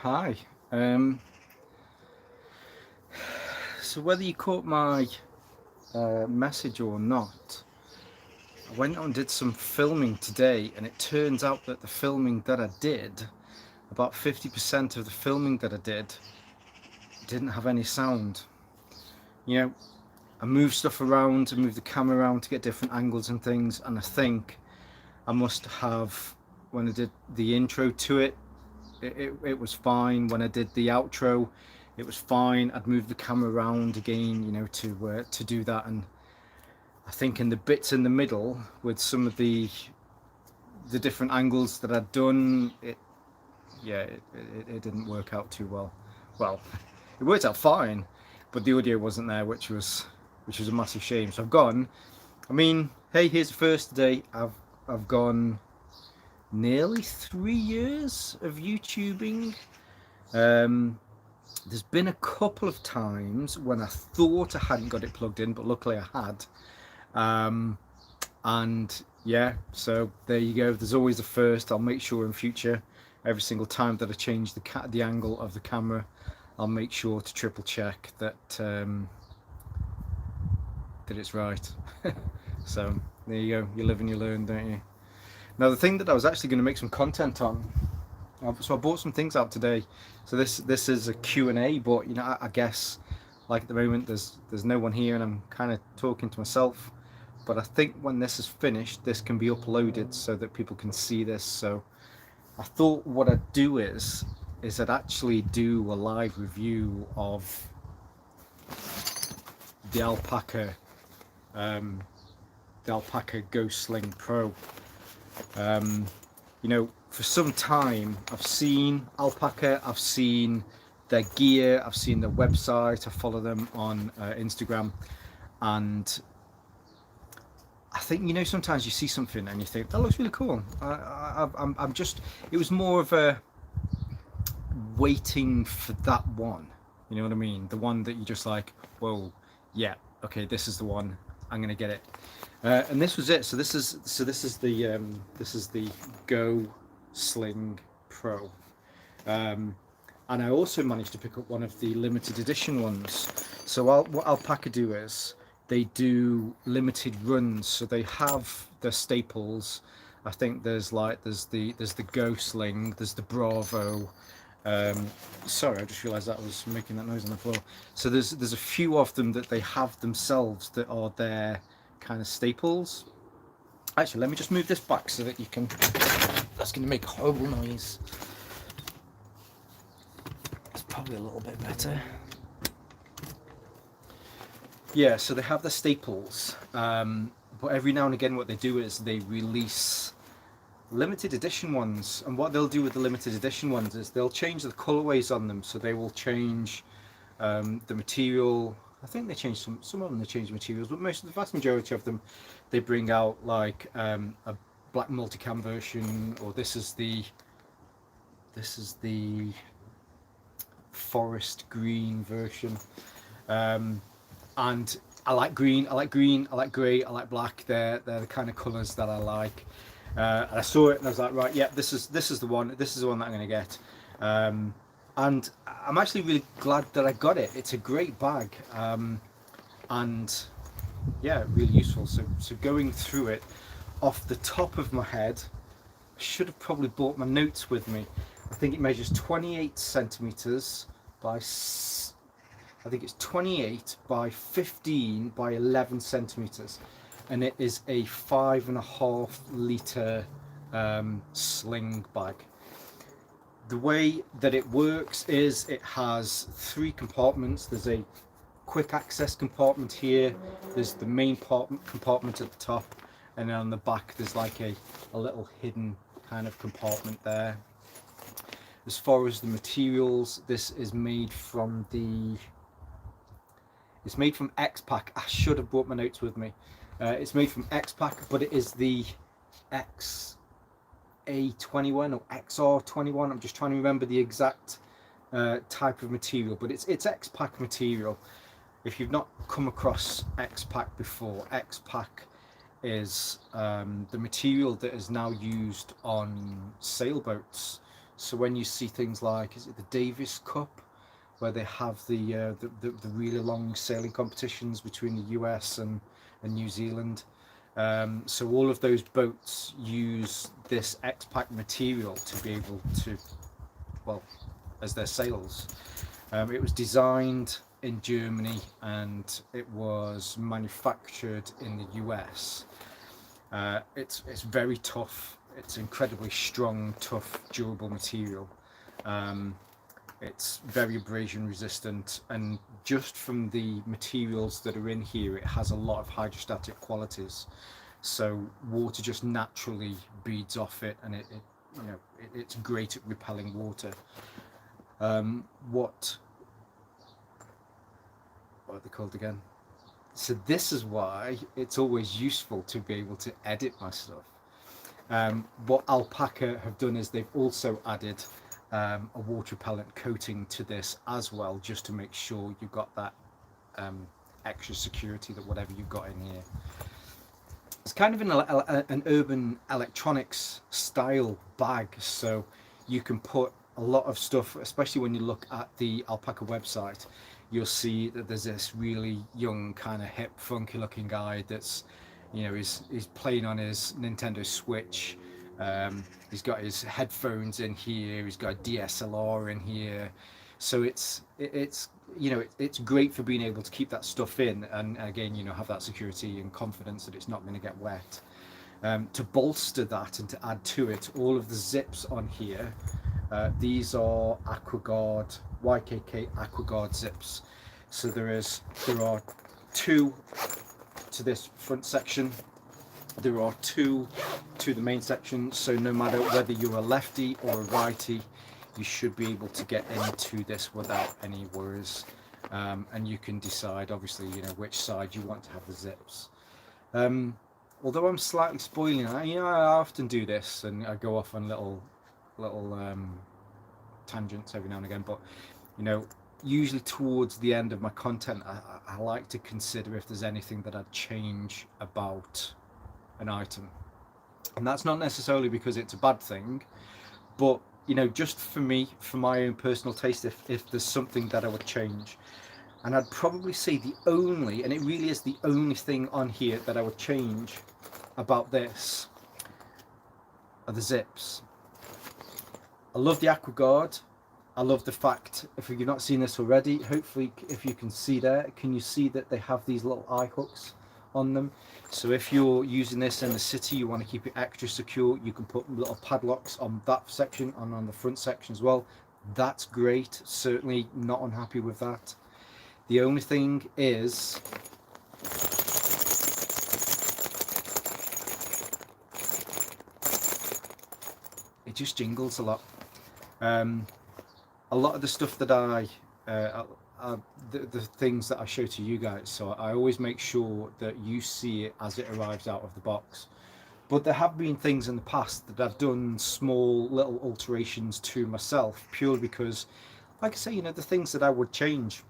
Hi. Um, so whether you caught my message or not, I went out and did some filming today, and it turns out that the filming that I did, about 50% of the filming that I didn't have any sound. You know, I moved stuff around, I moved the camera around to get different angles and things, and I think I must have, when I did the intro to it, it was fine. When I did the outro, it was fine. I'd moved the camera around again, to do that, and I think in the bits in the middle with some of the different angles that I'd done, it didn't work out too well. Well, it worked out fine, but the audio wasn't there, which was a massive shame. So I've gone. I mean, hey, here's the first day. I've gone nearly 3 years of YouTubing. There's been a couple of times when I thought I hadn't got it plugged in, but luckily I had. And yeah, so there you go. There's always a first. I'll make sure in future, every single time that I change the angle of the camera, I'll make sure to triple check that that it's right. So there you go. You live and you learn, don't you? Now the thing that I was actually going to make some content on, so I bought some things out today. So this is a Q&A, but I guess like at the moment there's no one here and I'm kind of talking to myself. But I think when this is finished, this can be uploaded so that people can see this. So I thought what I'd do is I'd actually do a live review of the Alpaca Ghost Sling Pro. For some time I've seen Alpaca, I've seen their gear, I've seen their website, I follow them on Instagram, and I think sometimes you see something and you think that looks really cool. I'm just, it was more of a waiting for that one. You know what I mean? The one that you just like, whoa, yeah, okay, this is the one. I'm gonna get it. And this was it. So this is the Go Sling Pro. And I also managed to pick up one of the limited edition ones. So what Alpaca do is they do limited runs. So they have their staples. I think there's the Go Sling, there's the Bravo. Sorry, I just realised that I was making that noise on the floor. So there's a few of them that they have themselves that are their kind of staples. Actually, let me just move this back so that you can. That's going to make a horrible noise. It's probably a little bit better. Yeah, so they have their staples, but every now and again what they do is they release limited edition ones, and what they'll do with the limited edition ones is they'll change the colorways on them. So they will change the material. I think they change some of them, they change materials, but the vast majority of them they bring out like a black multicam version, or this is the forest green version. And I like green, I like grey, I like black. They're the kind of colours that I like. And I saw it and I was like, right, yeah, this is the one. This is the one that I'm going to get. And I'm actually really glad that I got it. It's a great bag, and yeah, really useful. So going through it, off the top of my head, I should have probably brought my notes with me. I think it measures 28 centimeters by. I think it's 28 by 15 by 11 centimeters, and it is a 5.5 litre sling bag. The way that it works is it has 3 compartments. There's a quick access compartment here, there's the main compartment at the top, and then on the back there's like a little hidden kind of compartment there. As far as the materials, this is made from it's made from X-Pack. I should have brought my notes with me. It's made from X-Pack, but it is the XA21 or XR21. I'm just trying to remember the exact type of material, but it's X-Pack material. If you've not come across X-Pack before, X-Pack is the material that is now used on sailboats. So when you see things like, is it the Davis Cup, where they have the really long sailing competitions between the US and New Zealand. So all of those boats use this X-Pack material to be able to, well, as their sails. It was designed in Germany and it was manufactured in the US. It's very tough. It's incredibly strong, tough, durable material. It's very abrasion resistant, and just from the materials that are in here, it has a lot of hydrostatic qualities. So water just naturally beads off it, and it's great at repelling water. What are they called again? So this is why it's always useful to be able to edit my stuff. What Alpaca have done is they've also added a water repellent coating to this as well, just to make sure you've got that extra security that whatever you've got in here. It's kind of an urban electronics style bag, so you can put a lot of stuff, especially when you look at the Alpaca website. You'll see that there's this really young, kind of hip, funky looking guy that's, he's playing on his Nintendo Switch. He's got his headphones in here. He's got a DSLR in here. So it's great for being able to keep that stuff in, and again, have that security and confidence that it's not going to get wet. To bolster that and to add to it, all of the zips on here, these are AquaGuard, YKK AquaGuard zips. So there are 2 to this front section. There are 2 to the main section. So no matter whether you're a lefty or a righty, you should be able to get into this without any worries. And you can decide, obviously, which side you want to have the zips. Although I'm slightly spoiling, I often do this, and I go off on little tangents every now and again. But usually towards the end of my content, I like to consider if there's anything that I'd change about an item, and that's not necessarily because it's a bad thing, but just for me, for my own personal taste, if there's something that I would change. And I'd probably say the only, and it really is the only thing on here that I would change about this, are the zips. I love the AquaGuard. I love the fact, if you've not seen this already, hopefully if you can see there, can you see that they have these little eye hooks on them? So if you're using this in the city, you want to keep it extra secure, you can put little padlocks on that section and on the front section as well. That's great. Certainly not unhappy with that. The only thing is, it just jingles a lot. A lot of the stuff that the things that I show to you guys, so I always make sure that you see it as it arrives out of the box. But there have been things in the past that I've done small little alterations to myself, purely because, like I say, the things that I would change,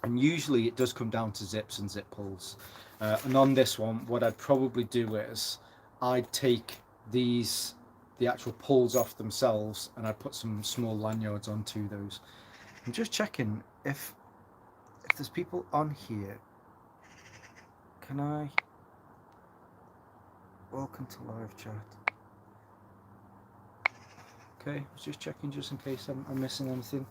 and usually it does come down to zips and zip pulls. And on this one, what I'd probably do is I'd take the actual pulls off themselves, and I'd put some small lanyards onto those. I'm just checking if there's people on here. Can I? Welcome to live chat. Okay, I was just checking just in case I'm missing anything.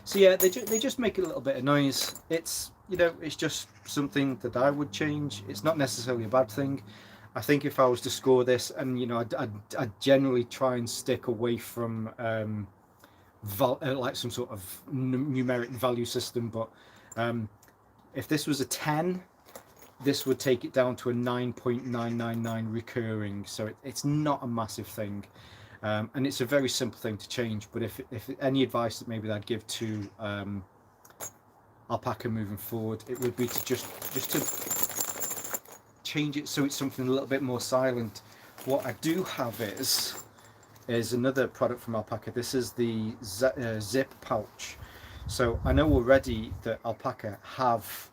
So yeah, they just make a little bit of noise. It's it's just something that I would change. It's not necessarily a bad thing. I think if I was to score this, and I'd generally try and stick away from like some sort of numeric value system. But if this was a 10, this would take it down to a 9.999 recurring. So it's not a massive thing, and it's a very simple thing to change. But if any advice that maybe I'd give to Alpaca moving forward, it would be to just to change it so it's something a little bit more silent. What I do have is another product from Alpaca. This is the zip pouch. So I know already that Alpaca have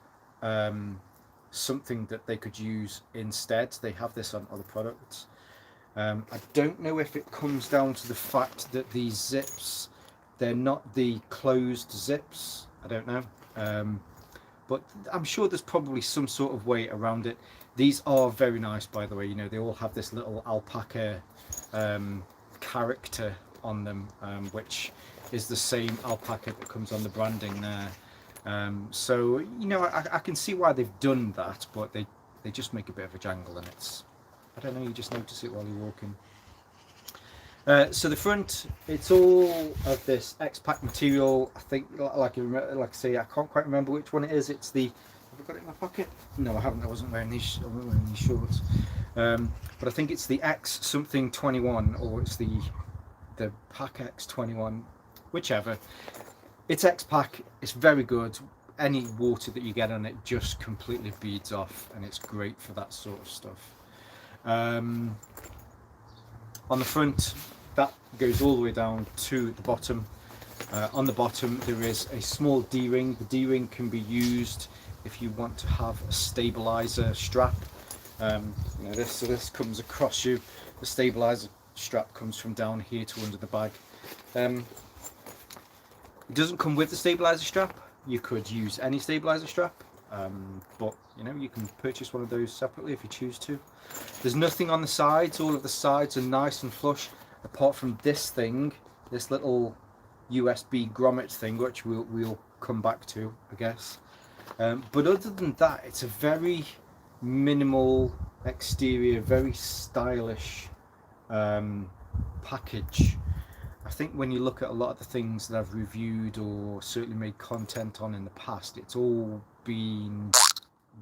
something that they could use instead. They have this on other products. I don't know if it comes down to the fact that these zips, they're not the closed zips. I don't know. But I'm sure there's probably some sort of way around it. These are very nice, by the way. You know, they all have this little alpaca character on them, which is the same alpaca that comes on the branding there. So, you know, I can see why they've done that, but they just make a bit of a jangle, and it's, I don't know, you just notice it while you're walking. So the front, it's all of this X-Pack material. I think, like I say, I can't quite remember which one it is. It's the, have I got it in my pocket? No, I haven't. I wasn't wearing these shorts. But I think it's the X something 21, or it's the Pack X 21, whichever. It's X-Pack. It's very good. Any water that you get on it just completely beads off, and it's great for that sort of stuff. On the front, that goes all the way down to the bottom. On the bottom there is a small D-ring. The D-ring can be used if you want to have a stabilizer strap. You know, this comes across you. The stabilizer strap comes from down here to under the bag. It doesn't come with the stabilizer strap. You could use any stabilizer strap, but you know, you can purchase one of those separately if you choose to. There's nothing on the sides. All of the sides are nice and flush, apart from this thing, this little USB grommet thing, which we'll come back to, I guess. But other than that, it's a very minimal exterior, very stylish package. I think when you look at a lot of the things that I've reviewed or certainly made content on in the past, it's all been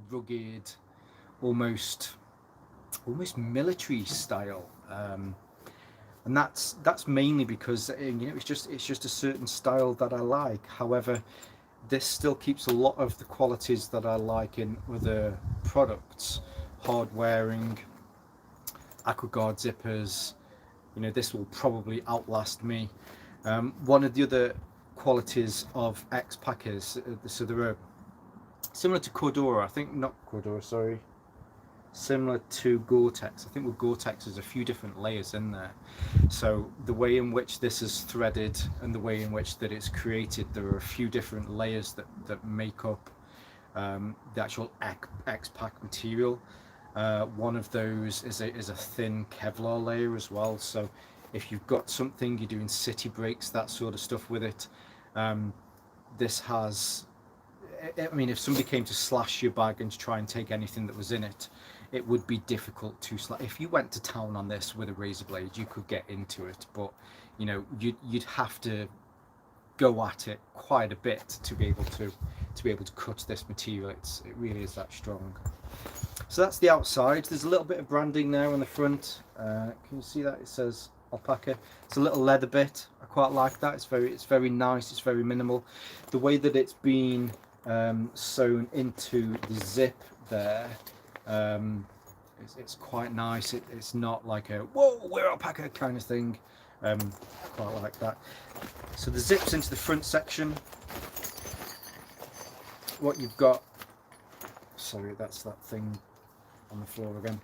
rugged, almost military style, and that's mainly because, you know, it's just a certain style that I like. However, this still keeps a lot of the qualities that I like in other products: hard wearing, AquaGuard zippers. You know, this will probably outlast me. One of the other qualities of X-Pack is, so there are, similar to Cordura, I think, not Cordura, sorry, similar to Gore-Tex. I think with Gore-Tex there's a few different layers in there. So the way in which this is threaded and the way in which that it's created, there are a few different layers that make up the actual X-Pack material. One of those is a thin Kevlar layer as well. So if you've got something, you're doing city breaks, that sort of stuff with it, this has, I mean, if somebody came to slash your bag and to try and take anything that was in it, it would be difficult to slash. If you went to town on this with a razor blade, you could get into it, but you know, you'd have to go at it quite a bit to be able to cut this material. It really is that strong. So that's the outside. There's a little bit of branding there on the front. Can you see that? It says alpaca. It's a little leather bit. I quite like that. It's very nice. It's very minimal. The way that it's been sewn into the zip there, it's quite nice. It's not like a whoa, we're alpaca kind of thing. Quite like that. So the zips into the front section. What you've got, sorry, that's that thing on the floor again.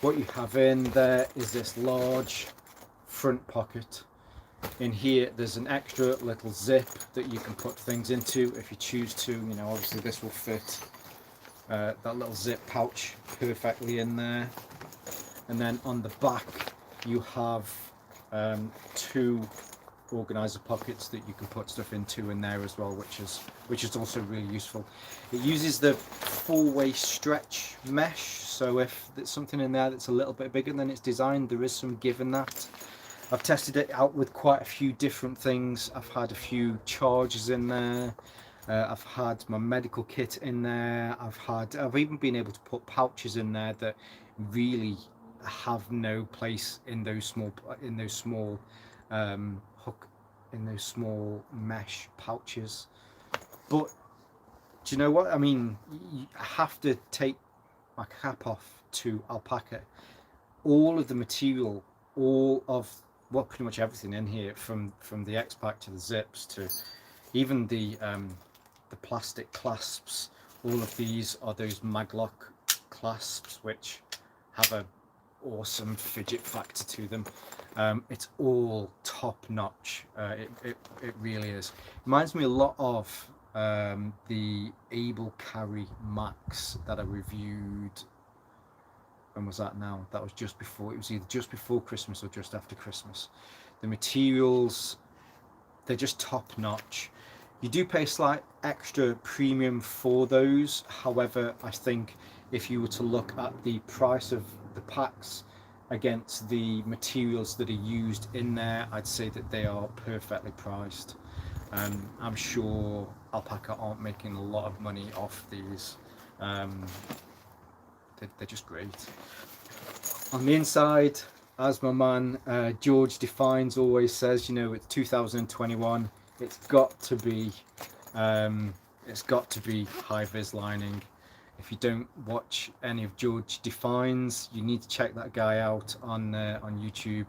What you have in there is this large front pocket. In here there's an extra little zip that you can put things into if you choose to. You know, obviously this will fit that little zip pouch perfectly in there. And then on the back you have two organizer pockets that you can put stuff into in there as well, which is also really useful. It uses the four-way stretch mesh, so if there's something in there that's a little bit bigger than it's designed, there is some give in that. I've tested it out with quite a few different things. I've had a few chargers in there, I've had my medical kit in there, I've even been able to put pouches in there that really have no place in those small in those small mesh pouches. But do you know what I mean? You have to take my cap off to alpaca. All of the material, all of, well, pretty much everything in here, from the X-Pack to the zips to even the plastic clasps, all of these are those maglock clasps which have a awesome fidget factor to them. It's all top notch. It really is. Reminds me a lot of the Able Carry Max that I reviewed. When was that now? That was just before, it was either just before Christmas or just after Christmas. The materials, they're just top notch. You do pay a slight extra premium for those. However, I think if you were to look at the price of the packs against the materials that are used in there, I'd say that they are perfectly priced. I'm sure Alpaca aren't making a lot of money off these. They're just great. On the inside, as my man George Defines always says, you know, it's 2021. It's got to be high vis lining. If you don't watch any of George Defines, you need to check that guy out on YouTube.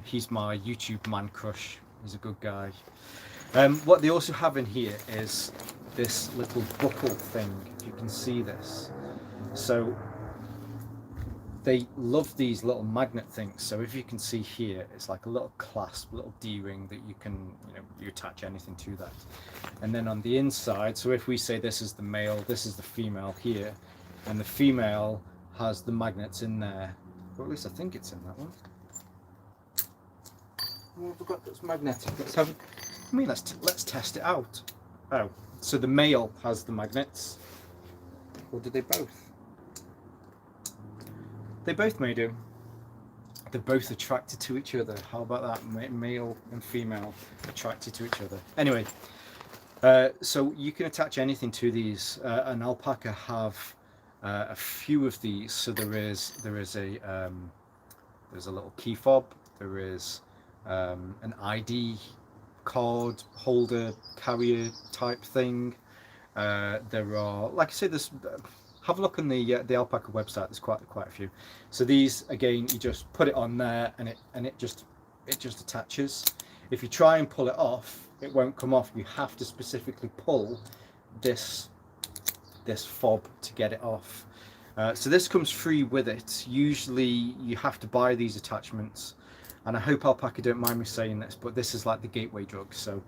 He's my YouTube man crush. He's a good guy. What they also have in here is this little buckle thing, if you can see this. So they love these little magnet things. So if you can see here, it's like a little clasp, little D-ring that you can, you know, you attach anything to that. And then on the inside, so if we say this is the male, this is the female here, and the female has the magnets in there, or at least I think it's in that one. Oh, I forgot that's magnetic. Let's test it out. Oh, so the male has the magnets, or do they both? They both may do. They're both attracted to each other. How about that? Male and female attracted to each other. Anyway, so you can attach anything to these. And Alpaca have a few of these. So there's a little key fob. There is an ID card holder carrier type thing. There are, like I say, there's. Have a look on the Alpaca website. There's quite a few. So these, again, you just put it on there, and it just attaches. If you try and pull it off, it won't come off. You have to specifically pull this fob to get it off. So this comes free with it. Usually you have to buy these attachments, and I hope Alpaca don't mind me saying this, but this is like the gateway drug. So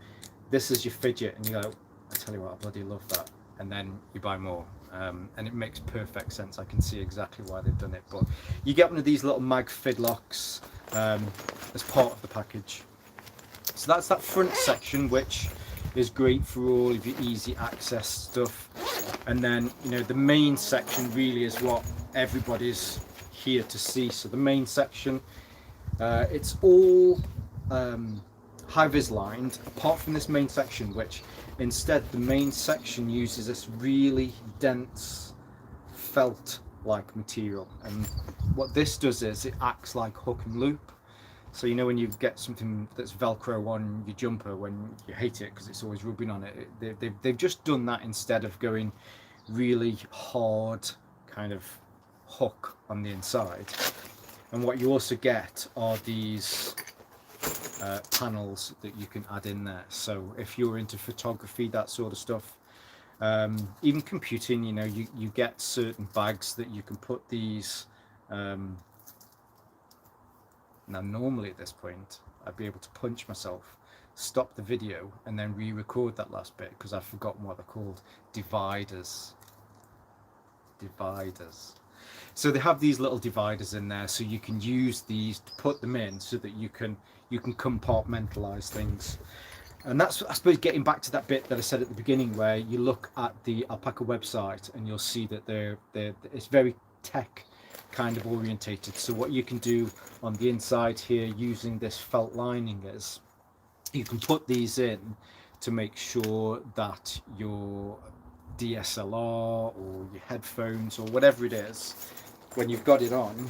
this is your fidget, and you go, I tell you what, I bloody love that. And then you buy more, and it makes perfect sense. I can see exactly why they've done it. But you get one of these little mag fid locks as part of the package. So that's that front section, which is great for all of your easy access stuff. And then, you know, the main section really is what everybody's here to see. So the main section, it's all high vis lined, apart from this main section, which instead the main section uses this really dense felt like material. And what this does is it acts like hook and loop. So you know when you get something that's Velcro on your jumper when you hate it because it's always rubbing on it, they've just done that instead of going really hard kind of hook on the inside. And what you also get are these panels that you can add in there. So if you're into photography, that sort of stuff, even computing, you know, you get certain bags that you can put these. Now normally at this point I'd be able to punch myself, stop the video, and then re-record that last bit because I've forgotten what they're called. Dividers. So they have these little dividers in there, so you can use these to put them in so that you can compartmentalize things. And that's, I suppose, getting back to that bit that I said at the beginning, where you look at the Alpaca website and you'll see that it's very tech kind of orientated. So what you can do on the inside here using this felt lining is you can put these in to make sure that your DSLR or your headphones or whatever it is, when you've got it on,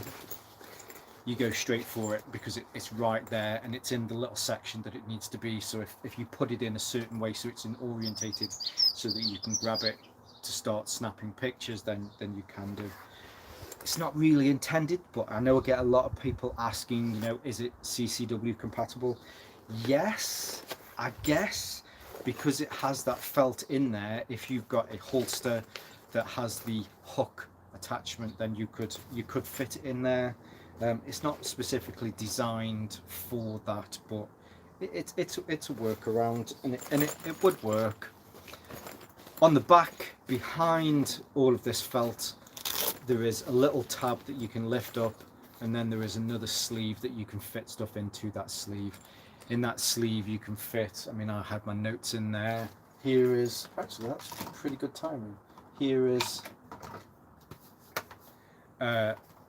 you go straight for it because it's right there and it's in the little section that it needs to be. So if you put it in a certain way so it's orientated so that you can grab it to start snapping pictures, then you can do. It's not really intended, but I know I get a lot of people asking, you know, is it CCW compatible? Yes, I guess, because it has that felt in there. If you've got a holster that has the hook attachment, then you could fit it in there. It's not specifically designed for that, but it's a workaround, and it would work. On the back, behind all of this felt, there is a little tab that you can lift up, and then there is another sleeve that you can fit stuff into that sleeve. In that sleeve you can fit, I mean, I had my notes in there. Here is, actually that's pretty good timing. Here is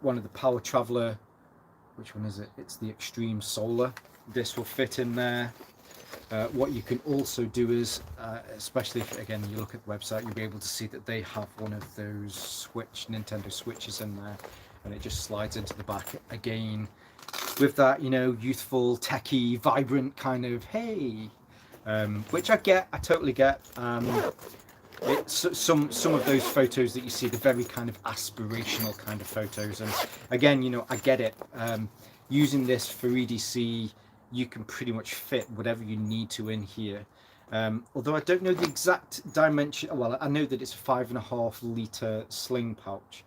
one of the Power Traveler, which one is it? It's the Extreme Solar. This will fit in there. What you can also do is, especially if again you look at the website, you'll be able to see that they have one of those Nintendo Switches in there, and it just slides into the back again with that, you know, youthful, techie, vibrant kind of hey, which I totally get. Some of those photos that you see, the very kind of aspirational kind of photos, and again, you know, I get it. Using this for EDC, you can pretty much fit whatever you need to in here. Although I don't know the exact dimension. Well, I know that it's a 5.5 litre sling pouch.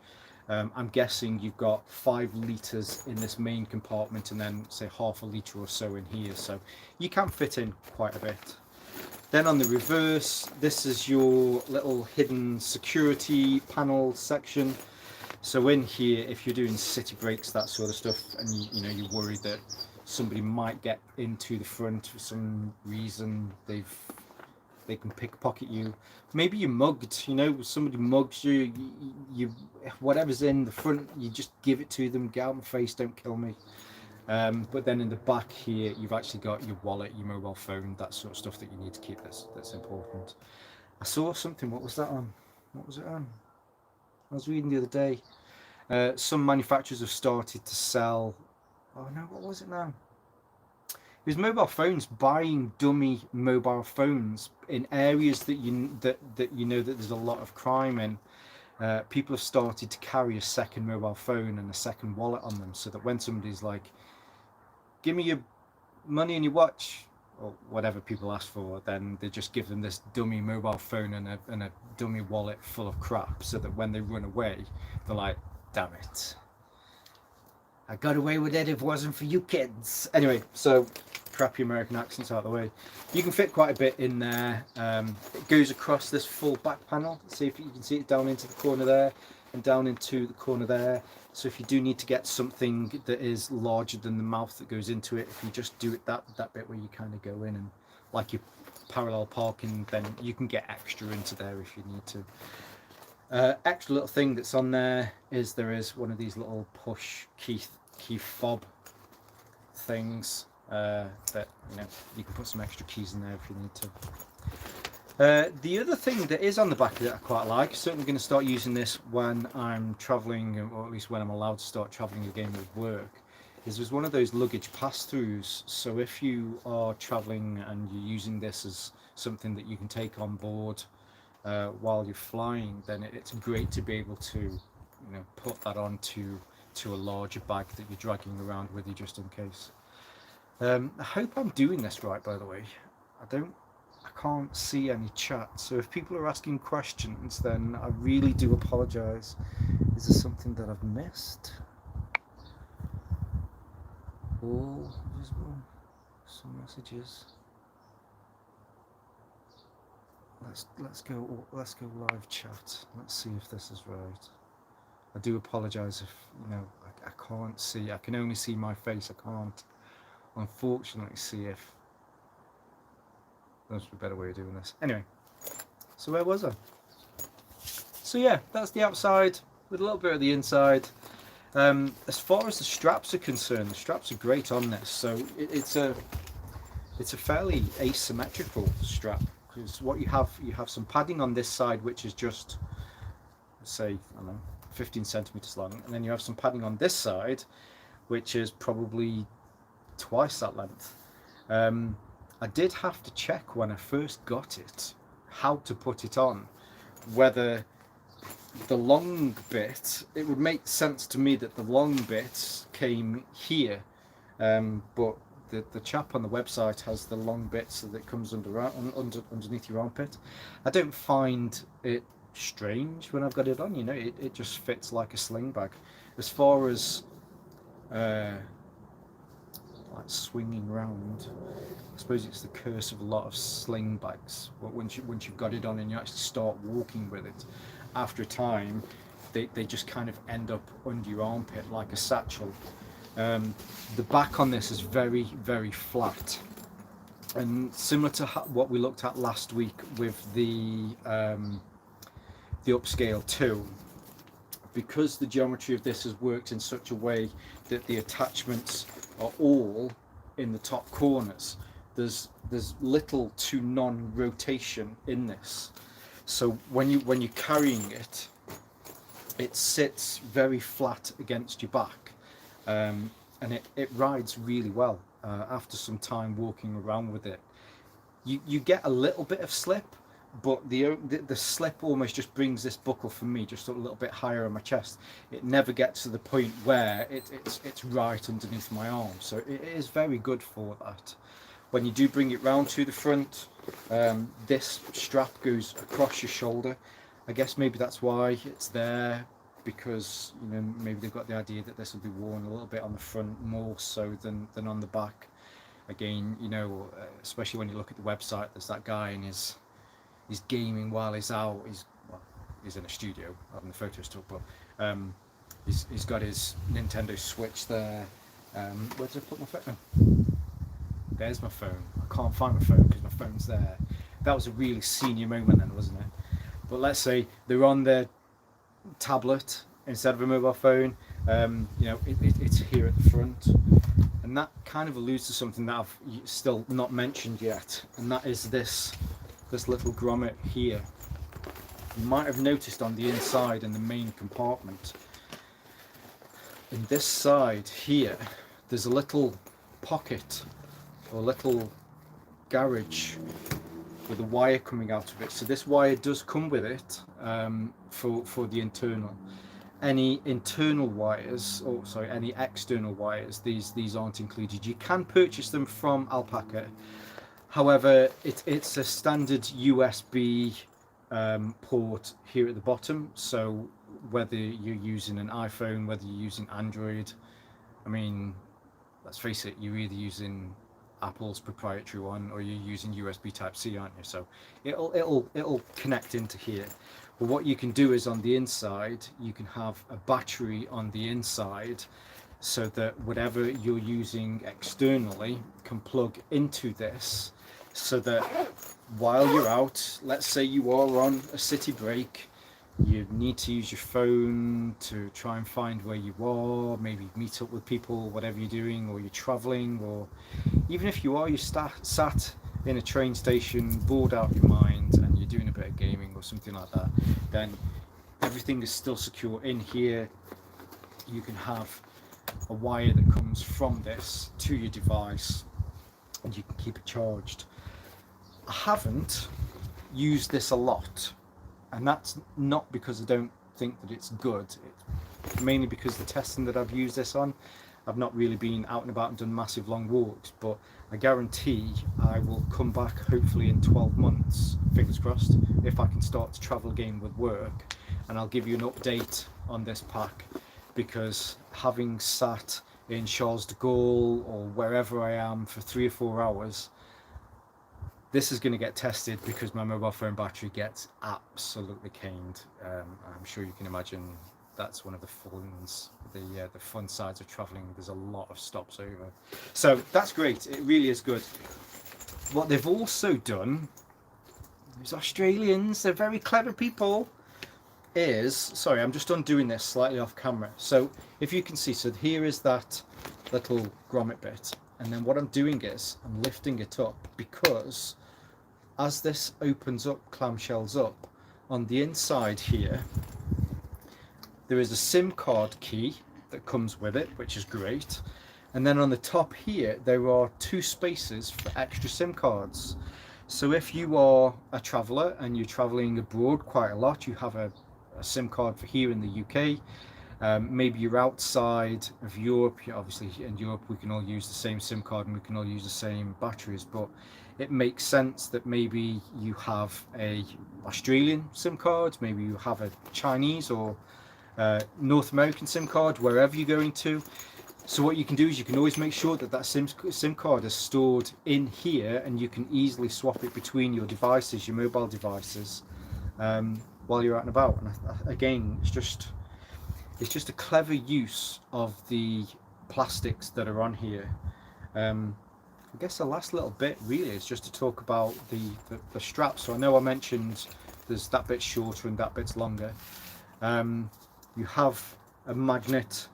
I'm guessing you've got 5 litres in this main compartment, and then say half a litre or so in here, so you can fit in quite a bit. Then on the reverse, this is your little hidden security panel section. So in here, if you're doing city breaks, that sort of stuff, and you know, you're worried that somebody might get into the front for some reason, they can pickpocket you. Maybe you're mugged, you know, somebody mugs you, whatever's in the front, you just give it to them, get out my face, don't kill me. But then in the back here, you've actually got your wallet, your mobile phone, that sort of stuff that you need to keep. That's important. I saw something, what was that on? What was it on? I was reading the other day. Some manufacturers have started to sell, oh no, what was it now? It was mobile phones, buying dummy mobile phones in areas that you know that there's a lot of crime in. People have started to carry a second mobile phone and a second wallet on them, so that when somebody's like, give me your money and your watch, or whatever people ask for, then they just give them this dummy mobile phone and a dummy wallet full of crap, so that when they run away, they're like, damn it, I got away with it if it wasn't for you kids. Anyway, so crappy American accents out of the way. You can fit quite a bit in there. It goes across this full back panel. See if you can see it down into the corner there and down into the corner there. So if you do need to get something that is larger than the mouth that goes into it, if you just do it that bit where you kind of go in and like your parallel parking, then you can get extra into there if you need to. Extra little thing that's on there is there is one of these little push key fob things that, you know, you can put some extra keys in there if you need to. The other thing that is on the back of it I quite like, certainly going to start using this when I'm travelling, or at least when I'm allowed to start travelling again with work, is there's one of those luggage pass-throughs. So if you are travelling and you're using this as something that you can take on board while you're flying, then it's great to be able to, you know, put that onto a larger bag that you're dragging around with you just in case. I hope I'm doing this right, by the way. I can't see any chat, so if people are asking questions, then I really do apologise. Is there something that I've missed? All visible. Some messages. Let's go live chat. Let's see if this is right. I do apologise if, you know, I can't see. I can only see my face. I can't, unfortunately, see if there's a better way of doing this. Anyway, so where was I? So yeah, that's the outside with a little bit of the inside. As far as the straps are concerned, the straps are great on this. So it's a fairly asymmetrical strap, because what you have some padding on this side, which is just, say, I don't know, 15 centimeters long, and then you have some padding on this side, which is probably twice that length. I did have to check when I first got it how to put it on, whether the long bit, it would make sense to me that the long bits came here, but the chap on the website has the long bit so that it comes underneath your armpit. I don't find it strange when I've got it on. You know, it just fits like a sling bag. As far as like swinging round, I suppose it's the curse of a lot of sling bags. But once you've got it on and you actually start walking with it, after a time, they just kind of end up under your armpit like a satchel. The back on this is very, very flat, and similar to what we looked at last week with the upscale 2, because the geometry of this has worked in such a way that the attachments are all in the top corners. There's little to none rotation in this, so when you're carrying it, it sits very flat against your back, and it rides really well. After some time walking around with it, you get a little bit of slip, but the slip almost just brings this buckle for me just a little bit higher on my chest. It never gets to the point where it's right underneath my arm, so it is very good for that. When you do bring it round to the front, this strap goes across your shoulder. I guess maybe that's why it's there, because you know, maybe they've got the idea that this will be worn a little bit on the front more so than on the back. Again, you know, especially when you look at the website, there's that guy and he's gaming while he's out. He's in a studio having the photo stuff, but he's got his Nintendo Switch there. Where did I put my phone? There's my phone. I can't find my phone because my phone's there. That was a really senior moment then, wasn't it? But let's say they're on their tablet instead of a mobile phone. You know, it's here at the front, and that kind of alludes to something that I've still not mentioned yet, and that is this little grommet here. You might have noticed on the inside in the main compartment, in this side here, there's a little pocket or a little garage with a wire coming out of it. So this wire does come with it for the internal. Any internal wires, or sorry, any external wires, these aren't included. You can purchase them from Alpaca. However, it's a standard USB port here at the bottom. So whether you're using an iPhone, whether you're using Android, I mean, let's face it, you're either using Apple's proprietary one or you're using USB Type-C, aren't you? So it'll connect into here. But what you can do is on the inside, you can have a battery on the inside, so that whatever you're using externally can plug into this, so that while you're out, let's say you are on a city break, you need to use your phone to try and find where you are, maybe meet up with people, whatever you're doing, or you're traveling, or even if you are, you're sat in a train station, bored out your mind, and you're doing a bit of gaming or something like that, then everything is still secure in here. You can have a wire that comes from this to your device, and you can keep it charged. I haven't used this a lot, and that's not because I don't think that it's good. It's mainly because the testing that I've used this on, I've not really been out and about and done massive long walks, but I guarantee I will come back hopefully in 12 months, fingers crossed, if I can start to travel again with work, and I'll give you an update on this pack, because having sat in Charles de Gaulle or wherever I am for 3 or 4 hours, this is going to get tested, because my mobile phone battery gets absolutely caned. I'm sure you can imagine that's one of the fun sides of traveling. There's a lot of stops over, so that's great. It really is good. What they've also done, these Australians, they're very clever people, is, sorry, I'm just undoing this slightly off camera. So if you can see, so here is that little grommet bit, and then what I'm doing is I'm lifting it up, because as this opens up, clamshells up, on the inside here there is a SIM card key that comes with it, which is great, and then on the top here there are 2 spaces for extra SIM cards. So if you are a traveller and you're travelling abroad quite a lot, you have a SIM card for here in the UK. Maybe you're outside of Europe. Obviously in Europe we can all use the same SIM card and we can all use the same batteries, but it makes sense that maybe you have a Australian SIM card, maybe you have a Chinese or North American SIM card, wherever you're going to. So what you can do is you can always make sure that that SIM card is stored in here, and you can easily swap it between your devices, your mobile devices, while you're out and about. And again, it's just a clever use of the plastics that are on here. I guess the last little bit really is just to talk about the strap. So I know I mentioned there's that bit shorter and that bit's longer. You have a magnet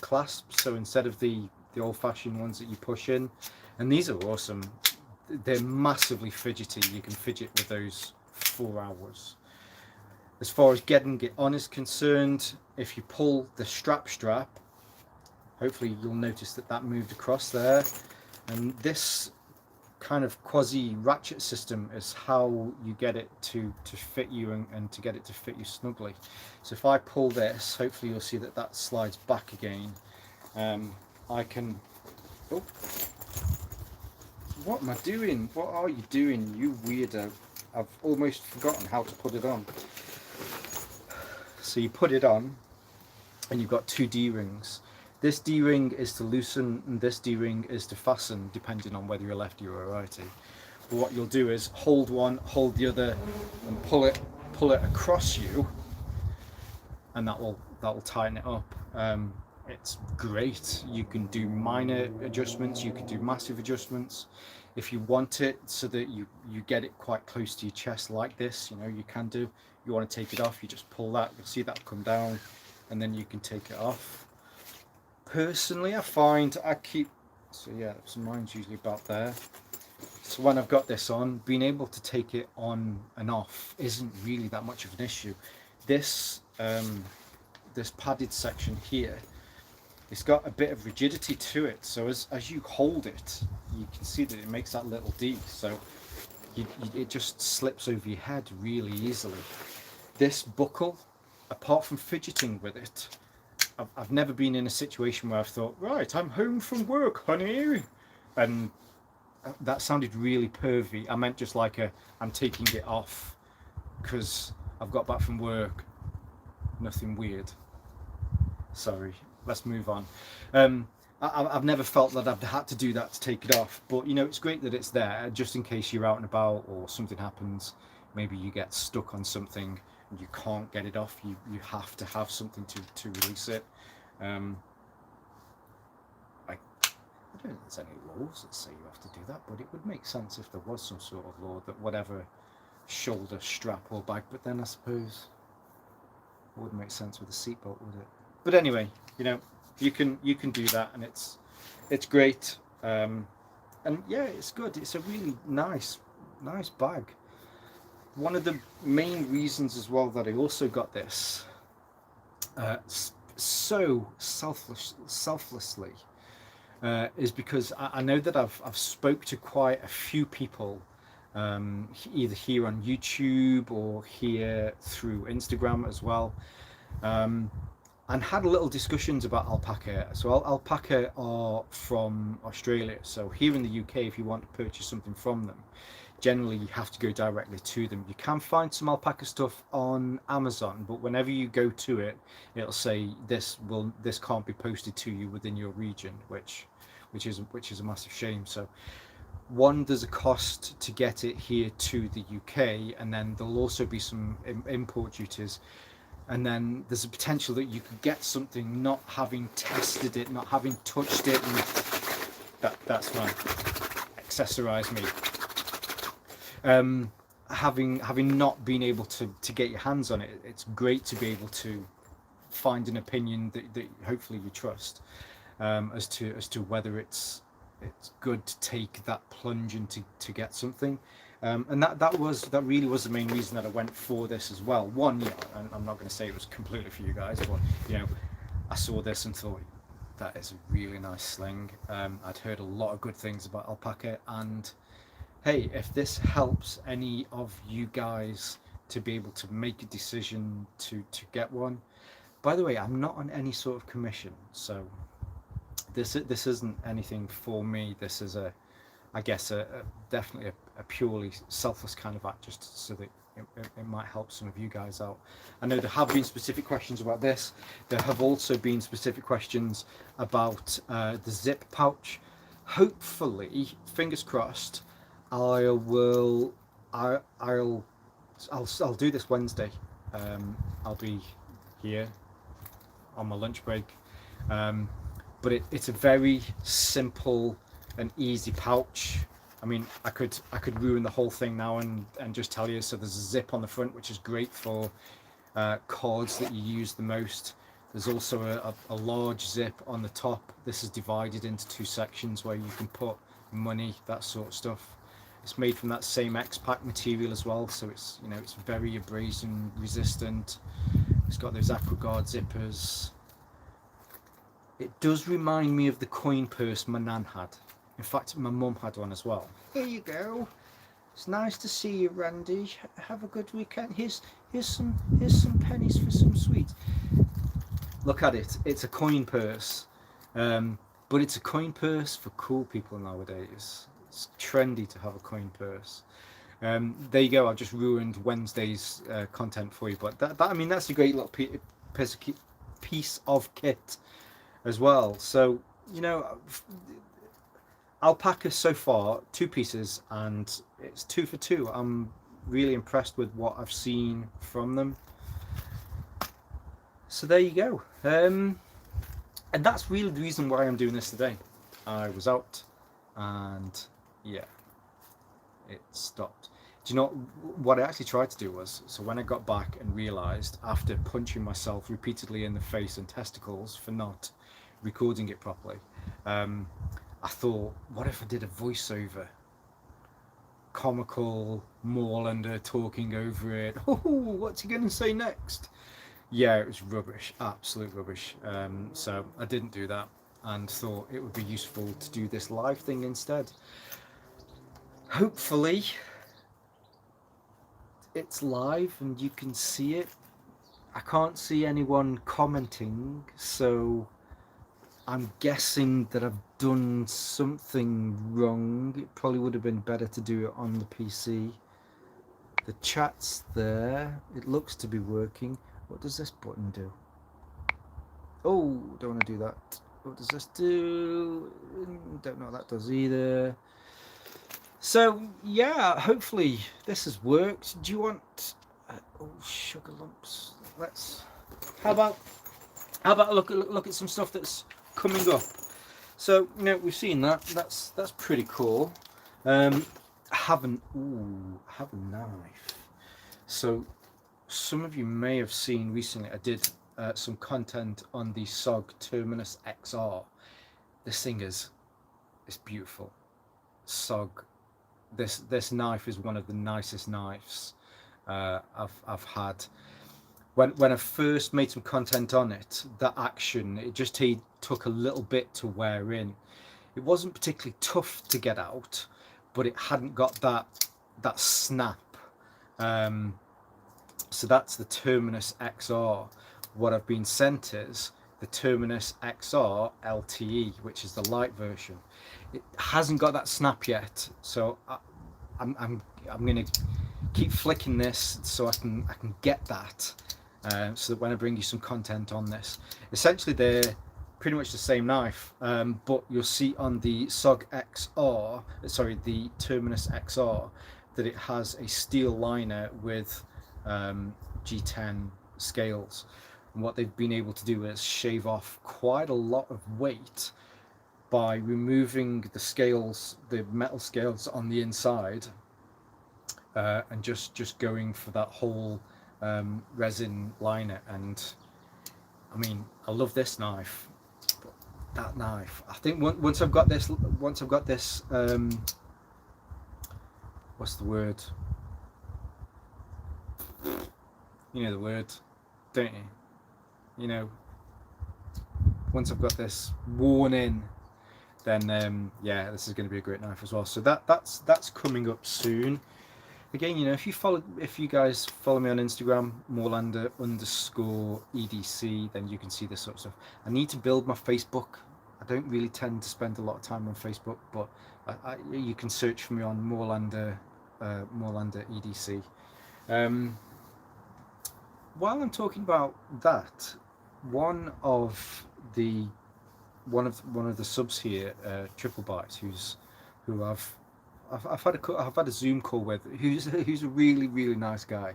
clasp, so instead of the old-fashioned ones that you push in, and these are awesome. They're massively fidgety. You can fidget with those 4 hours. As far as getting it on is concerned, if you pull the strap, hopefully you'll notice that moved across there, and this kind of quasi ratchet system is how you get it to fit you and to get it to fit you snugly. So if I pull this, hopefully you'll see that slides back again. I can, oh, what am I doing? What are you doing, you weirdo? I've almost forgotten how to put it on. So you put it on and you've got 2 D-rings. This D-ring is to loosen and this D-ring is to fasten, depending on whether you're lefty or a righty. But what you'll do is hold one, hold the other, and pull it across you, and that will tighten it up. It's great. You can do minor adjustments, you can do massive adjustments. If you want it so that you get it quite close to your chest like this, you know, you can do. You want to take it off, you just pull that, you'll see that come down, and then you can take it off. Personally, I find I keep, so yeah, so mine's usually about there. So when I've got this on, being able to take it on and off isn't really that much of an issue. This this padded section here, it's got a bit of rigidity to it, so as you hold it, you can see that it makes that little D, so it just slips over your head really easily. This buckle, apart from fidgeting with it, I've never been in a situation where I've thought, right, I'm home from work, honey, and that sounded really pervy. I meant just like I'm taking it off because I've got back from work. Nothing weird. Sorry, let's move on. I've never felt that I've had to do that to take it off, but you know, it's great that it's there just in case you're out and about or something happens. Maybe you get stuck on something and you can't get it off. You have to have something to release it. I don't think there's any laws that say you have to do that, but it would make sense if there was some sort of law that whatever shoulder strap or bag, but then I suppose it wouldn't make sense with a seatbelt, would it? But anyway, you know, you can do that, and it's great, and yeah, it's good. It's a really nice bag. One of the main reasons as well that I also got this so selflessly is because I know that I've spoke to quite a few people, either here on YouTube or here through Instagram as well, and had a little discussions about alpaca. So alpaca are from Australia, so here in the UK, if you want to purchase something from them, generally you have to go directly to them. You can find some alpaca stuff on Amazon, but whenever you go to it, it'll say this can't be posted to you within your region, which is a massive shame. So one, there's a cost to get it here to the UK, and then there'll also be some import duties, and then there's a potential that you could get something not having tested it, not having touched it, and that's my accessorize me. Having not been able to get your hands on it, it's great to be able to find an opinion that hopefully you trust, as to whether it's good to take that plunge and to get something, and that really was the main reason that I went for this as well. One, you know, I'm not going to say it was completely for you guys, but you know, I saw this and thought that is a really nice sling. I'd heard a lot of good things about alpaca, and hey, if this helps any of you guys to be able to make a decision to get one. By the way, I'm not on any sort of commission, so this isn't anything for me. This is I guess definitely a purely selfless kind of act, just so that it might help some of you guys out. I know there have been specific questions about this. There have also been specific questions about the zip pouch. Hopefully, fingers crossed, I'll do this Wednesday. I'll be here on my lunch break, but it's a very simple and easy pouch. I mean, I could ruin the whole thing now and just tell you. So there's a zip on the front, which is great for cords that you use the most. There's also a large zip on the top. This is divided into two sections where you can put money, that sort of stuff. It's made from that same X-Pack material as well, so it's, you know, it's very abrasion resistant. It's got those AquaGuard zippers. It does remind me of the coin purse my nan had. In fact, my mum had one as well. Here you go. It's nice to see you, Randy. Have a good weekend. Here's some pennies for some sweets. Look at it. It's a coin purse, but it's a coin purse for cool people nowadays. It's trendy to have a coin purse. There you go. I've just ruined Wednesday's content for you, but I mean, that's a great little piece of kit as well. So, you know, alpaca so far, 2 pieces, and it's 2 for 2. I'm really impressed with what I've seen from them. So there you go. And that's really the reason why I'm doing this today. I was out and yeah, it stopped. Do you know what I actually tried to do was, so when I got back and realized after punching myself repeatedly in the face and testicles for not recording it properly, I thought, what if I did a voiceover? Comical Moorlander talking over it. Oh, what's he going to say next? Yeah, it was rubbish, absolute rubbish. So I didn't do that and thought it would be useful to do this live thing instead. Hopefully it's live and you can see it. I can't see anyone commenting, so I'm guessing that I've done something wrong. It probably would have been better to do it on the PC. The chat's there. It looks to be working. What does this button do? Oh, don't want to do that. What does this do? Don't know what that does either. So yeah, hopefully this has worked. Do you want? Oh, sugar lumps. How about look at some stuff that's coming up. So, you know, we've seen that. That's pretty cool. I have a knife. So some of you may have seen recently I did some content on the Sog Terminus Xr. This thing is beautiful. Sog. This knife is one of the nicest knives I've had. When I first made some content on it, that action, it just took a little bit to wear in. It wasn't particularly tough to get out, but it hadn't got that snap. So that's the Terminus Xr. What I've been sent is the Terminus Xr LTE, which is the light version. It hasn't got that snap yet, so I'm gonna keep flicking this so I can get that. So that when I bring you some content on this, essentially they're pretty much the same knife, but you'll see on the Sog XR, sorry, the Terminus XR, that it has a steel liner with G10 scales. And what they've been able to do is shave off quite a lot of weight by removing the scales, the metal scales on the inside, and just going for that whole resin liner. And I mean, I love this knife, but that knife, I think once I've got this what's the word, you know the word, don't you? You know, once I've got this worn in, then yeah, this is going to be a great knife as well. So that's coming up soon. Again, you know, if you guys follow me on Instagram, Moorlander_EDC, then you can see this sort of stuff. I need to build my Facebook. I don't really tend to spend a lot of time on Facebook, but You can search for me on Moorlander, Moorlander EDC. Um, while I'm talking about that, one of the one of the subs here, Triple Bytes, who I've had a Zoom call with, who's a really nice guy.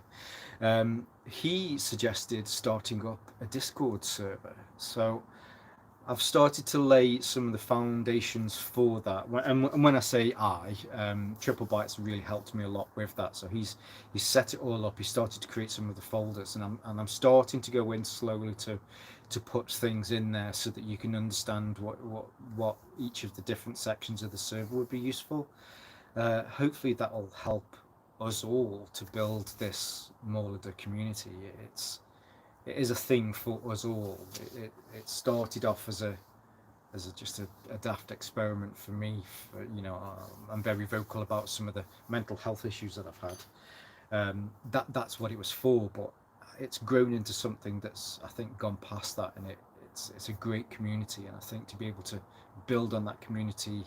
He suggested starting up a Discord server. So I've started to lay some of the foundations for that. And when I say Triple Bytes really helped me a lot with that. So he's set it all up. He started to create some of the folders, and I'm starting to go in slowly to put things in there so that you can understand what each of the different sections of the server would be useful. Hopefully that'll help us all to build this Moorlander community. It is a thing for us all. It started off as just a daft experiment for me. I'm very vocal about some of the mental health issues that I've had. That's what it was for, but it's grown into something that's, I think, gone past that, and it's a great community. And I think to be able to build on that community,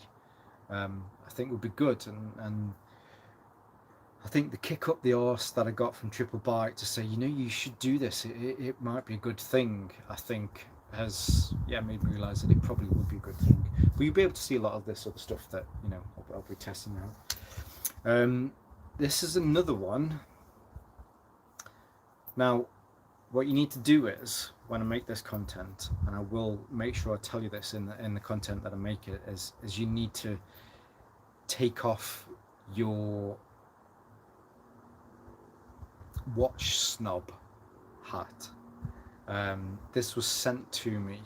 I think would be good. And I think the kick up the arse that I got from Triple Byte to say, you should do this, it might be a good thing, I think has made me realise that it probably would be a good thing. But you'll be able to see a lot of this other stuff that I'll be testing out. This is another one. Now, what you need to do is, when I make this content, and I will make sure I tell you this in the content that I make it, is you need to take off your watch snob hat. This was sent to me,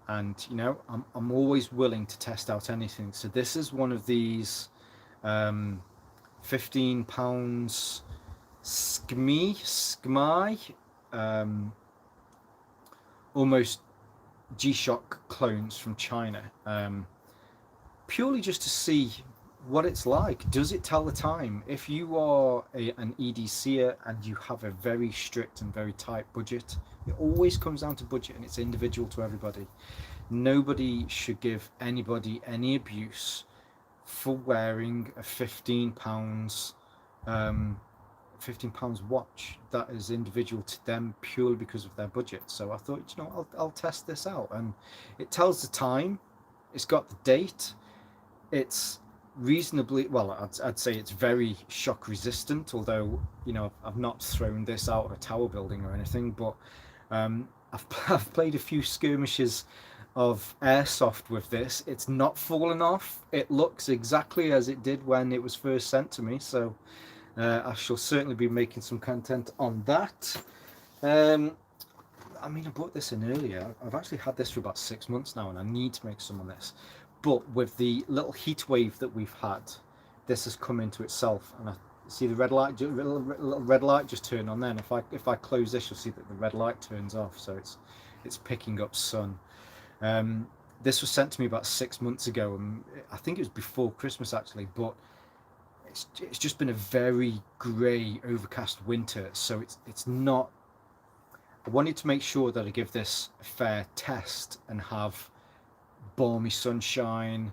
and I'm always willing to test out anything. So this is one of these £15 skmi almost G-Shock clones from China, purely just to see what it's like. Does it tell the time? If you are an EDCer and you have a very strict and very tight budget, it always comes down to budget, and it's individual to everybody. Nobody should give anybody any abuse for wearing a £15 watch that is individual to them purely because of their budget. So I thought, I'll test this out, and it tells the time. It's got the date. It's reasonably well. I'd say it's very shock resistant. Although I've not thrown this out of a tower building or anything, but I've played a few skirmishes of airsoft with this. It's not fallen off. It looks exactly as it did when it was first sent to me. So I shall certainly be making some content on that. I brought this in earlier. I've actually had this for about 6 months now, and I need to make some on this. But with the little heat wave that we've had, this has come into itself. And I see the red light, little red light just turn on. Then if I close this, you'll see that the red light turns off. So it's picking up sun. This was sent to me about 6 months ago, and I think it was before Christmas actually. But it's just been a very grey, overcast winter. So it's not. I wanted to make sure that I give this a fair test and have balmy sunshine,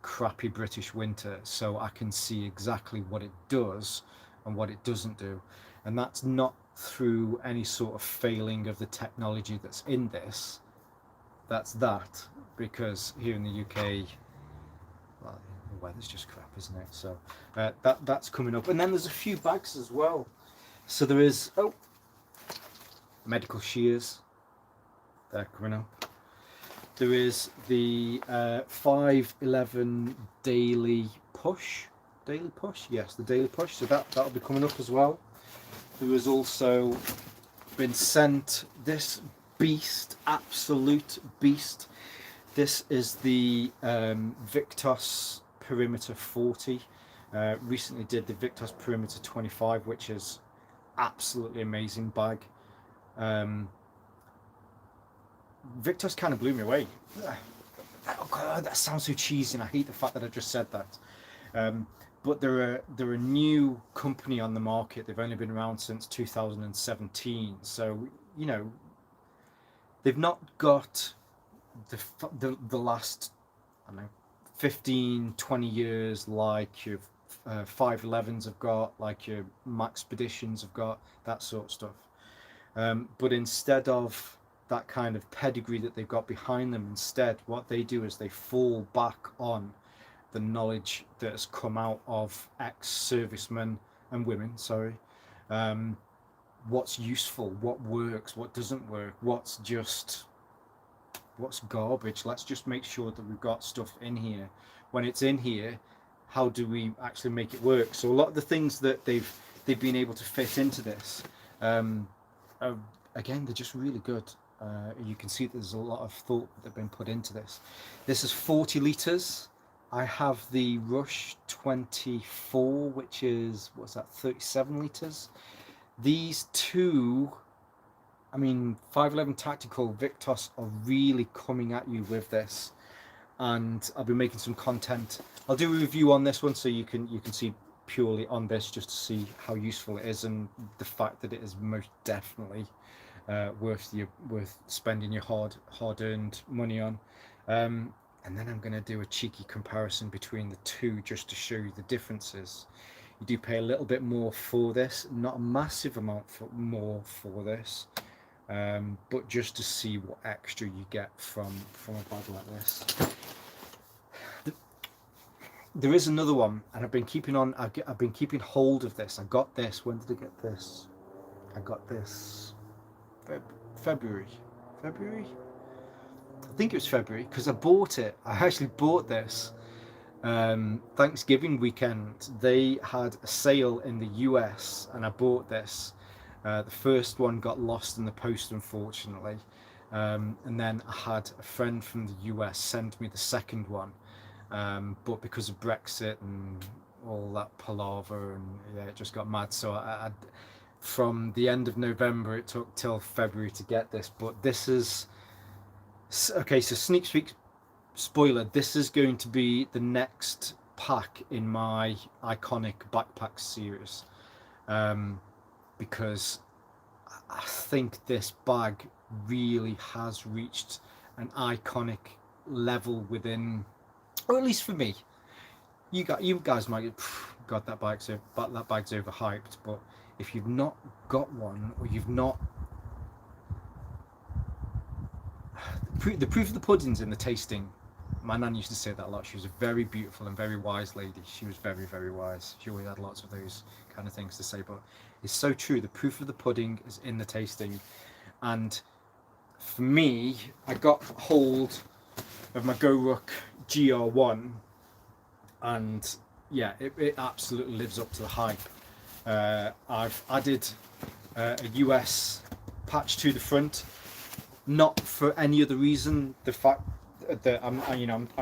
crappy British winter, so I can see exactly what it does and what it doesn't do. And that's not through any sort of failing of the technology that's in this. That's because here in the UK, well, the weather's just crap, isn't it? So that's coming up. And then there's a few bags as well. So there is medical shears, they're coming up. There is the 511 daily push. Yes, the daily push. So that'll be coming up as well. There has also been sent this beast, absolute beast. This is the Victos Perimeter 40. Recently did the Victos Perimeter 25, which is absolutely amazing bag. Victos kind of blew me away. Oh God, that sounds so cheesy, and I hate the fact that I just said that. But they're a new company on the market. They've only been around since 2017, so they've not got the last, I don't know, 15-20 years, like your 511s have got, like your Maxpeditions have got, that sort of stuff. But instead of that kind of pedigree that they've got behind them, instead what they do is they fall back on the knowledge that has come out of ex-servicemen and women, sorry. What's useful, what works, what doesn't work, what's garbage. Let's just make sure that we've got stuff in here. When it's in here, how do we actually make it work? So a lot of the things that they've been able to fit into this, again, they're just really good. You can see there's a lot of thought that have been put into this. This is 40 litres. I have the Rush 24, which is, what's that, 37 litres. These two, I mean, 511 Tactical Victos are really coming at you with this, and I'll be making some content. I'll do a review on this one so you can see purely on this, just to see how useful it is and the fact that it is most definitely worth spending your hard-earned money on. And then I'm going to do a cheeky comparison between the two just to show you the differences. You do pay a little bit more for this, not a massive amount more for this, but just to see what extra you get from a bag like this. There is another one, and I've been keeping hold of this. I got this. When did I get this? I got this February. I think it was February, because I bought it. I actually bought this Thanksgiving weekend. They had a sale in the US, and I bought this. The first one got lost in the post, unfortunately, and then I had a friend from the US send me the second one, but because of Brexit and all that palaver, and yeah, it just got mad. So I from the end of November, it took till February to get this. But this is okay. So sneak peek, spoiler: this is going to be the next pack in my iconic backpack series, because I think this bag really has reached an iconic level within, or at least for me. You guys might get, God, that bag's overhyped, but if you've not got one, or you've not, the proof of the pudding's in the tasting. My nan used to say that a lot. She was a very beautiful and very wise lady. She was very, very wise. She always had lots of those kind of things to say, but it's so true. The proof of the pudding is in the tasting. And for me, I got hold of my GoRuck GR1, and yeah, it absolutely lives up to the hype. I've added a US patch to the front, not for any other reason. The fact that I'm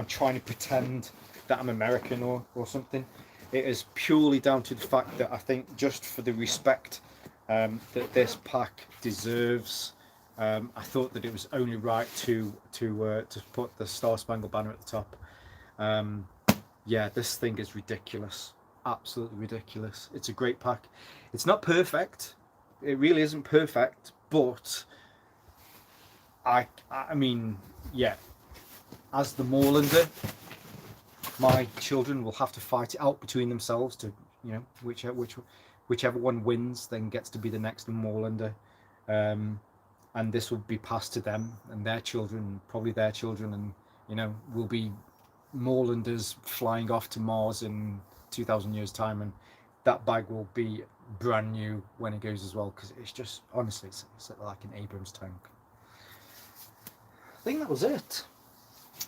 trying to pretend that I'm American or something. It is purely down to the fact that I think, just for the respect that this pack deserves, I thought that it was only right to put the Star Spangled Banner at the top. Yeah, this thing is ridiculous, absolutely ridiculous. It's a great pack. It's not perfect, it really isn't perfect, but I mean, yeah, as the Moorlander, my children will have to fight it out between themselves to, you know, whichever one wins then gets to be the next Moorlander, and this will be passed to them and their children, probably their children, and you know, will be Moorlanders flying off to Mars in 2,000 years time, and that bag will be brand new when it goes as well, because it's just, honestly, it's like an Abrams tank. I think that was it.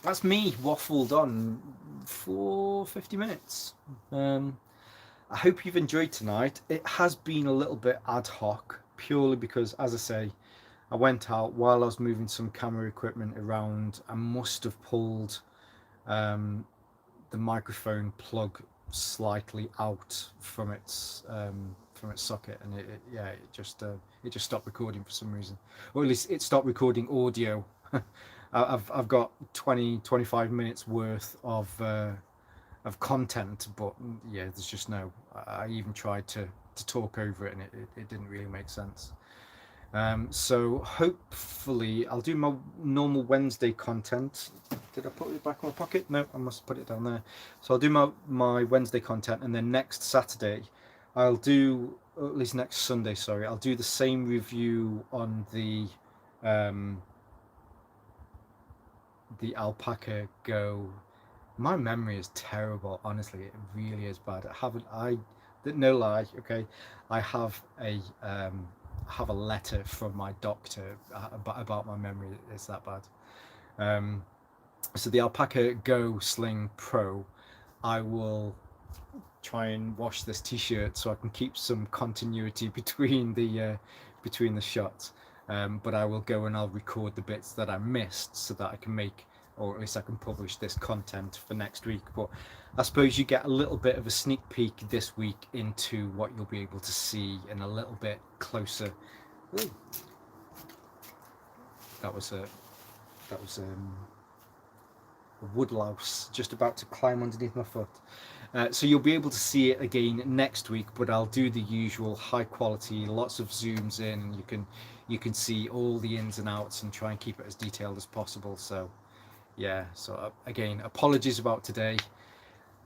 That's me waffled on for 50 minutes. I hope you've enjoyed tonight. It has been a little bit ad hoc, purely because, as I say, I went out while I was moving some camera equipment around. I must have pulled the microphone plug slightly out from its socket, and it just stopped recording for some reason, or at least it stopped recording audio. I've got 20-25 minutes worth of content, but yeah, there's just no. I even tried to talk over it, and it didn't really make sense. So hopefully I'll do my normal Wednesday content. Did I put it back in my pocket? No, I must put it down there. So I'll do my Wednesday content, and then next Saturday I'll do, or at least next Sunday, sorry, I'll do the same review on the Alpaca Go. My memory is terrible, honestly. It really is bad. No lie, okay. I have a letter from my doctor about my memory. It's that bad. Um, so the Alpaca Go Sling Pro, I will try and wash this T-shirt so I can keep some continuity between the shots. But I will go and I'll record the bits that I missed so that I can make, or at least I can publish this content for next week. But I suppose you get a little bit of a sneak peek this week into what you'll be able to see in a little bit closer. Ooh. That was a woodlouse just about to climb underneath my foot. So you'll be able to see it again next week, but I'll do the usual high quality, lots of zooms in, and you can see all the ins and outs and try and keep it as detailed as possible. So yeah, so again, apologies about today.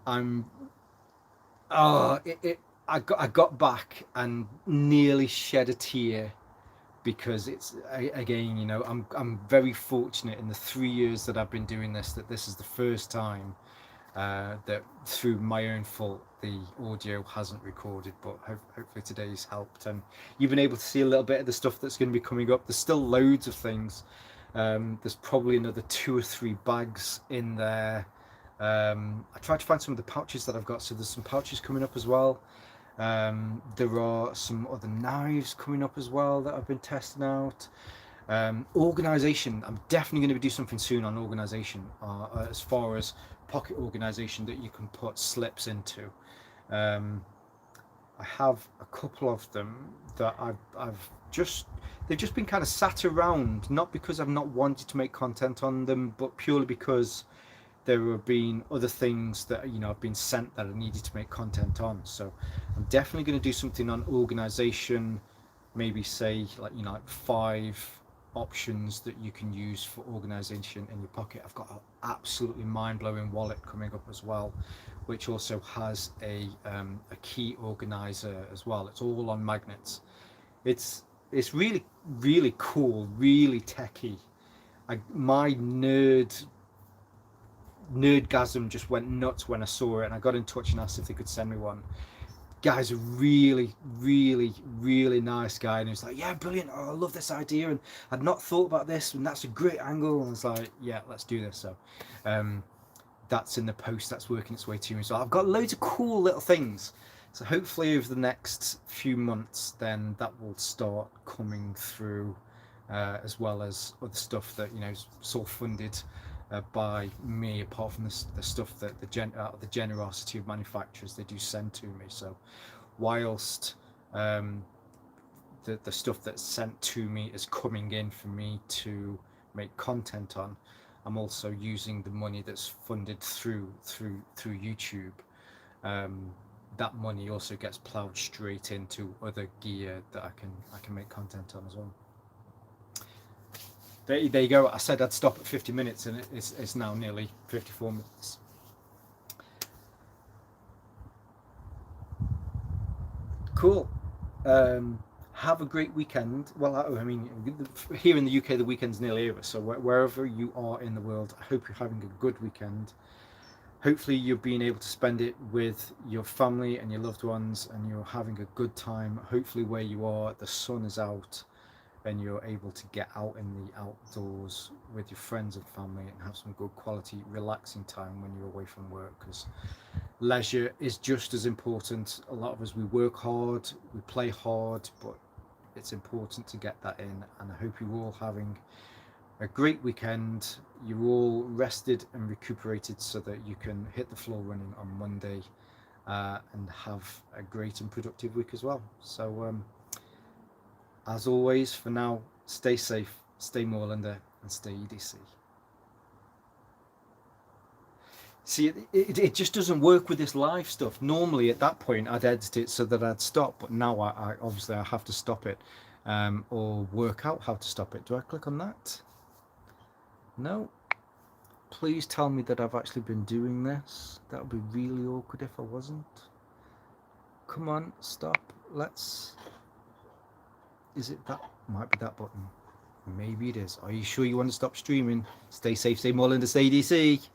I'm I got back and nearly shed a tear because it's, again, you know, I'm very fortunate in the 3 years that I've been doing this that this is the first time that through my own fault the audio hasn't recorded, but hopefully today's helped and you've been able to see a little bit of the stuff that's going to be coming up. There's still loads of things. There's probably another 2 or 3 bags in there. I tried to find some of the pouches that I've got, so there's some pouches coming up as well. There are some other knives coming up as well that I've been testing out. Organization, I'm definitely going to do something soon on organization, as far as pocket organization that you can put slips into. I have a couple of them that they've just been kind of sat around, not because I've not wanted to make content on them, but purely because there have been other things that, you know, I've been sent that I needed to make content on. So I'm definitely going to do something on organization, maybe say like, you know, like 5 options that you can use for organization in your pocket. I've got an absolutely mind-blowing wallet coming up as well, which also has a key organizer as well. It's all on magnets. It's really, really cool, really techy. My nerdgasm just went nuts when I saw it, and I got in touch and asked if they could send me one. Guy's a really, really, really nice guy, and he was like, yeah, brilliant, oh, I love this idea, and I'd not thought about this, and that's a great angle. And I was like, yeah, let's do this. So that's in the post, that's working its way to me. So I've got loads of cool little things, so hopefully over the next few months then that will start coming through, as well as other stuff that, you know, is sort of funded by me, apart from the stuff that the generosity of manufacturers they do send to me. So whilst the stuff that's sent to me is coming in for me to make content on, I'm also using the money that's funded through YouTube. That money also gets ploughed straight into other gear that I can make content on as well. There you go. I said I'd stop at 50 minutes and it's now nearly 54 minutes. Cool. Have a great weekend. Well, I mean, here in the UK, the weekend's nearly over. So wherever you are in the world, I hope you're having a good weekend. Hopefully you're being able to spend it with your family and your loved ones and you're having a good time. Hopefully where you are, the sun is out and you're able to get out in the outdoors with your friends and family and have some good quality relaxing time when you're away from work, because leisure is just as important. A lot of us, we work hard, we play hard, but it's important to get that in. And I hope you're all having a great weekend. You're all rested and recuperated so that you can hit the floor running on Monday, and have a great and productive week as well. So as always, for now, stay safe, stay Moorlander, and stay EDC. See, it just doesn't work with this live stuff. Normally, at that point, I'd edit it so that I'd stop, but now I obviously I have to stop it, or work out how to stop it. Do I click on that? No. Please tell me that I've actually been doing this. That would be really awkward if I wasn't. Come on, stop. Let's. Is it that? Might be that button. Maybe it is. Are you sure you want to stop streaming? Stay safe, stay Moorlander, stay EDC.